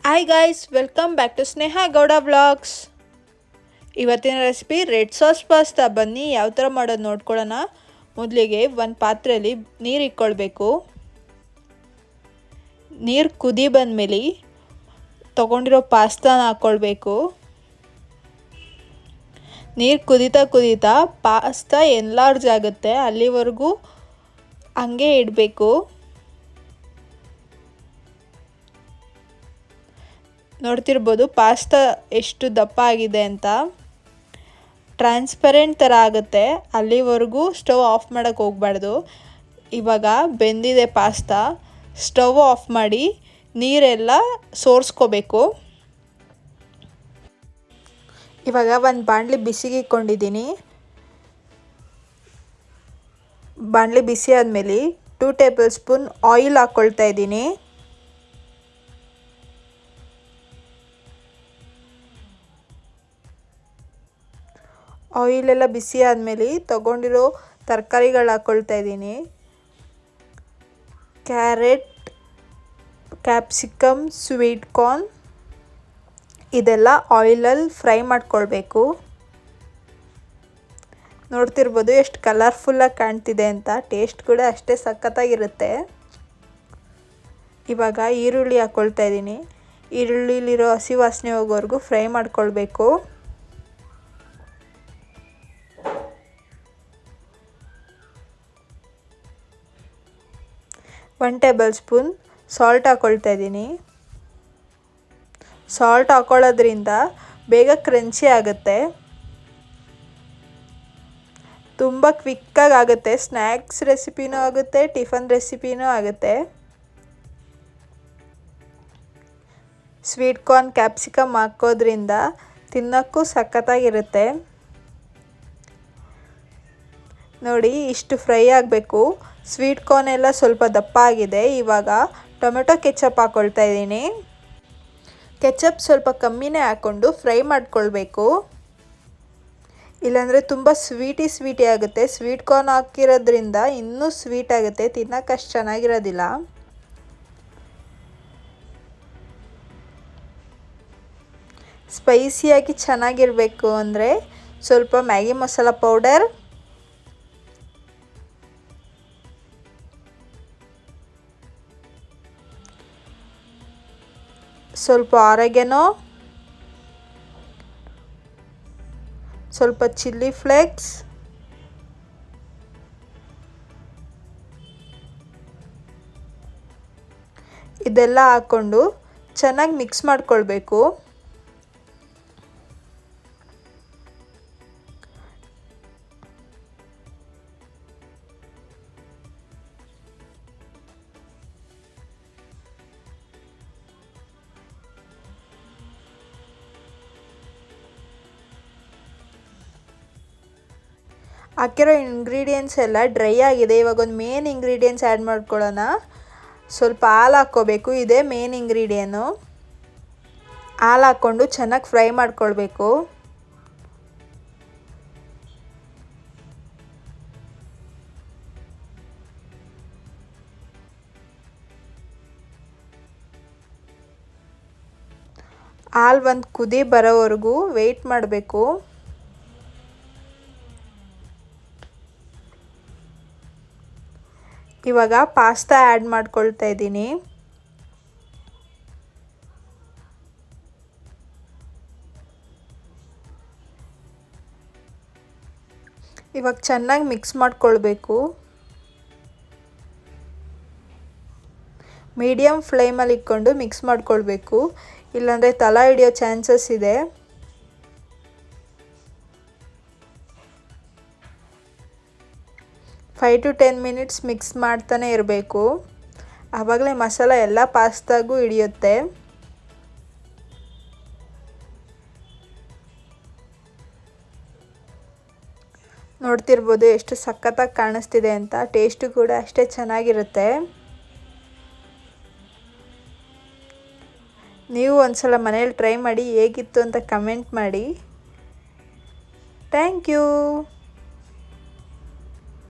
Hi guys, welcome back to Sneha Gowda vlogs. ಇವತ್ತಿನ recipe red sauce pasta. ಬನ್ನಿ ಯಾವ ಥರ ಮಾಡೋದು ನೋಡ್ಕೊಳ್ಳೋಣ. ಮೊದಲಿಗೆ ಒಂದು ಪಾತ್ರೆಯಲ್ಲಿ ನೀರು ಇಟ್ಕೊಳ್ಬೇಕು. ನೀರು ಕುದಿ ಬಂದಮೇಲೆ ತೊಗೊಂಡಿರೋ ಪಾಸ್ತಾನ ಹಾಕ್ಕೊಳ್ಬೇಕು. ನೀರು ಕುದೀತಾ ಪಾಸ್ತಾ ಎನ್ಲಾರ್ಜ್ ಆಗುತ್ತೆ, ಅಲ್ಲಿವರೆಗೂ ಹಂಗೆ ಇಡಬೇಕು. ನೋಡ್ತಿರ್ಬೋದು ಪಾಸ್ತಾ ಎಷ್ಟು ದಪ್ಪ ಆಗಿದೆ ಅಂತ. ಟ್ರಾನ್ಸ್ಪರೆಂಟ್ ಥರ ಆಗುತ್ತೆ, ಅಲ್ಲಿವರೆಗೂ ಸ್ಟವ್ ಆಫ್ ಮಾಡೋಕ್ಕೆ ಹೋಗಬಾರ್ದು. ಇವಾಗ ಬೆಂದಿದೆ ಪಾಸ್ತಾ. ಸ್ಟವ್ ಆಫ್ ಮಾಡಿ ನೀರೆಲ್ಲ ಸೋರಿಸ್ಕೋಬೇಕು. ಇವಾಗ ಒಂದು ಬಾಣಲಿ ಬಿಸಿಗೆ ಇಟ್ಕೊಂಡಿದ್ದೀನಿ. ಬಾಣಲಿ ಬಿಸಿ ಆದಮೇಲೆ 2 ಟೇಬಲ್ ಸ್ಪೂನ್ ಆಯಿಲ್ ಹಾಕ್ಕೊಳ್ತಾ ಇದ್ದೀನಿ. ಆಯಿಲೆಲ್ಲ ಬಿಸಿ ಆದಮೇಲೆ ತೊಗೊಂಡಿರೋ ತರಕಾರಿಗಳು ಹಾಕ್ಕೊಳ್ತಾ ಇದ್ದೀನಿ. ಕ್ಯಾರೆಟ್, ಕ್ಯಾಪ್ಸಿಕಮ್, ಸ್ವೀಟ್ ಕಾರ್ನ್ ಇದೆಲ್ಲ ಆಯಿಲಲ್ಲಿ ಫ್ರೈ ಮಾಡ್ಕೊಳ್ಬೇಕು. ನೋಡ್ತಿರ್ಬೋದು ಎಷ್ಟು ಕಲರ್ಫುಲ್ಲಾಗಿ ಕಾಣ್ತಿದೆ ಅಂತ. ಟೇಸ್ಟ್ ಕೂಡ ಅಷ್ಟೇ ಸಖತ್ತಾಗಿರುತ್ತೆ. ಇವಾಗ ಈರುಳ್ಳಿ ಹಾಕ್ಕೊಳ್ತಾ ಇದ್ದೀನಿ. ಈರುಳ್ಳಿಲಿರೋ ಹಸಿ ವಾಸನೆ ಹೋಗೋವರೆಗೂ ಫ್ರೈ ಮಾಡ್ಕೊಳ್ಬೇಕು. 1 ಟೇಬಲ್ ಸ್ಪೂನ್ ಸಾಲ್ಟ್ ಹಾಕ್ಕೊಳ್ತಾ ಇದ್ದೀನಿ. ಸಾಲ್ಟ್ ಹಾಕ್ಕೊಳ್ಳೋದ್ರಿಂದ ಬೇಗ ಕ್ರಂಚಿ ಆಗುತ್ತೆ, ತುಂಬ ಕ್ವಿಕ್ಕಾಗಿ ಆಗುತ್ತೆ. ಸ್ನ್ಯಾಕ್ಸ್ ರೆಸಿಪಿನೂ ಆಗುತ್ತೆ, ಟಿಫನ್ ರೆಸಿಪಿನೂ ಆಗುತ್ತೆ. ಸ್ವೀಟ್ ಕಾರ್ನ್, ಕ್ಯಾಪ್ಸಿಕಮ್ ಹಾಕೋದ್ರಿಂದ ತಿನ್ನೋಕ್ಕೂ ಸಖತ್ತಾಗಿರುತ್ತೆ. ನೋಡಿ ಇಷ್ಟು ಫ್ರೈ ಆಗಬೇಕು. ಸ್ವೀಟ್ ಕಾರ್ನ್ ಎಲ್ಲ ಸ್ವಲ್ಪ ದಪ್ಪ ಆಗಿದೆ. ಇವಾಗ ಟೊಮೆಟೊ ಕೆಚಪ್ ಹಾಕ್ಕೊಳ್ತಾ ಇದ್ದೀನಿ. ಕೆಚಪ್ ಸ್ವಲ್ಪ ಕಮ್ಮಿನೇ ಹಾಕ್ಕೊಂಡು ಫ್ರೈ ಮಾಡ್ಕೊಳ್ಬೇಕು, ಇಲ್ಲಾಂದರೆ ತುಂಬ ಸ್ವೀಟಿ ಆಗುತ್ತೆ. ಸ್ವೀಟ್ ಕಾರ್ನ್ ಹಾಕಿರೋದ್ರಿಂದ ಇನ್ನೂ ಸ್ವೀಟ್ ಆಗುತ್ತೆ, ತಿನ್ನೋಕೆ ಅಷ್ಟು ಚೆನ್ನಾಗಿರೋದಿಲ್ಲ. ಸ್ಪೈಸಿಯಾಗಿ ಚೆನ್ನಾಗಿರಬೇಕು ಅಂದರೆ ಸ್ವಲ್ಪ ಮ್ಯಾಗಿ ಮಸಾಲ ಪೌಡರ್, ಸ್ವಲ್ಪ ಆರೆಗನೋ, ಸ್ವಲ್ಪ ಚಿಲ್ಲಿ ಫ್ಲೇಕ್ಸ್, ಇದೆಲ್ಲ ಹಾಕ್ಕೊಂಡು ಚೆನ್ನಾಗಿ ಮಿಕ್ಸ್ ಮಾಡ್ಕೊಳ್ಬೇಕು. ಹಾಕಿರೋ ಇಂಗ್ರೀಡಿಯೆಂಟ್ಸ್ ಎಲ್ಲ ಡ್ರೈ ಆಗಿದೆ. ಇವಾಗ ಒಂದು ಮೇನ್ ಇಂಗ್ರೀಡಿಯೆಂಟ್ಸ್ ಆ್ಯಡ್ ಮಾಡ್ಕೊಳ್ಳೋಣ. ಸ್ವಲ್ಪ ಹಾಲು ಹಾಕ್ಕೋಬೇಕು, ಇದೇ ಮೇನ್ ಇಂಗ್ರೀಡಿಯೆಂಟು. ಹಾಲು ಹಾಕ್ಕೊಂಡು ಚೆನ್ನಾಗಿ ಫ್ರೈ ಮಾಡ್ಕೊಳ್ಬೇಕು. ಹಾಲು ಒಂದು ಕುದಿ ಬರೋವರೆಗೂ ವೆಯ್ಟ್ ಮಾಡಬೇಕು. ಇವಾಗ ಪಾಸ್ತಾ ಆ್ಯಡ್ ಮಾಡ್ಕೊಳ್ತಾ ಇದ್ದೀನಿ. ಇವಾಗ ಚೆನ್ನಾಗಿ ಮಿಕ್ಸ್ ಮಾಡ್ಕೊಳ್ಬೇಕು. ಮೀಡಿಯಮ್ ಫ್ಲೇಮಲ್ಲಿ ಇಟ್ಕೊಂಡು ಮಿಕ್ಸ್ ಮಾಡ್ಕೊಳ್ಬೇಕು, ಇಲ್ಲಾಂದರೆ ತಳ ಹಿಡಿಯೋ ಚಾನ್ಸಸ್ ಇದೆ. ಫೈವ್ ಟು 10 ಮಿನಿಟ್ಸ್ ಮಿಕ್ಸ್ ಮಾಡ್ತಾನೆ ಇರಬೇಕು, ಆವಾಗಲೇ ಮಸಾಲ ಎಲ್ಲ ಪಾಸ್ತಾಗೂ ಹಿಡಿಯುತ್ತೆ. ನೋಡ್ತಿರ್ಬೋದು ಎಷ್ಟು ಸಖತ್ತಾಗಿ ಕಾಣಿಸ್ತಿದೆ ಅಂತ. ಟೇಸ್ಟು ಕೂಡ ಅಷ್ಟೇ ಚೆನ್ನಾಗಿರುತ್ತೆ. ನೀವು ಒಂದ್ಸಲ ಮನೇಲಿ ಟ್ರೈ ಮಾಡಿ, ಹೇಗಿತ್ತು ಅಂತ ಕಮೆಂಟ್ ಮಾಡಿ. Thank you.